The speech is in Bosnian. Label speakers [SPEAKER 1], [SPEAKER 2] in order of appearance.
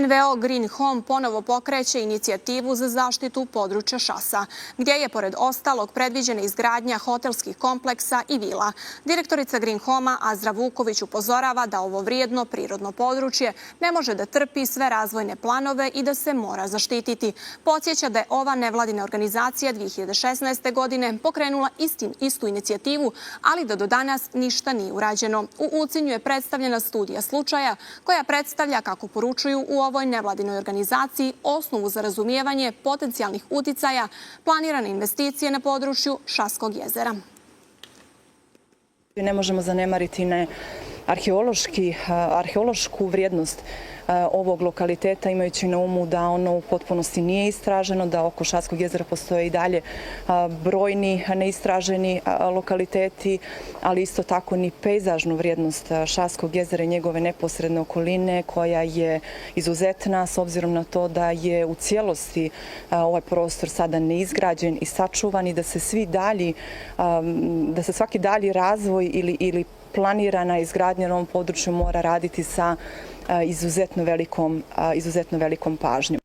[SPEAKER 1] NVO Green Home ponovo pokreće inicijativu za zaštitu područja Šasa, gdje je pored ostalog predviđena izgradnja hotelskih kompleksa i vila. Direktorica Green Home-a Azra Vuković upozorava da ovo vrijedno prirodno područje ne može da trpi sve razvojne planove i da se mora zaštititi. Podsjeća da je ova nevladina organizacija 2016. godine pokrenula istu inicijativu, ali da do danas ništa nije urađeno. U Ulcinju je predstavljena studija slučaja koja predstavlja, kako poručuju u ovoj nevladinoj organizaciji, osnovu za razumijevanje potencijalnih uticaja planirane investicije na području Šaskog jezera.
[SPEAKER 2] Ne možemo zanemariti arheološku vrijednost ovog lokaliteta, imajući na umu da ono u potpunosti nije istraženo, da oko Šaskog jezera postoje i dalje brojni neistraženi lokaliteti, ali isto tako ni pejzažnu vrijednost Šaskog jezera i njegove neposredne okoline, koja je izuzetna s obzirom na to da je u cijelosti ovaj prostor sada neizgrađen i sačuvan i da se svaki dalji razvoj ili planirana izgradnja na ovom području mora raditi sa izuzetno velikom pažnjom.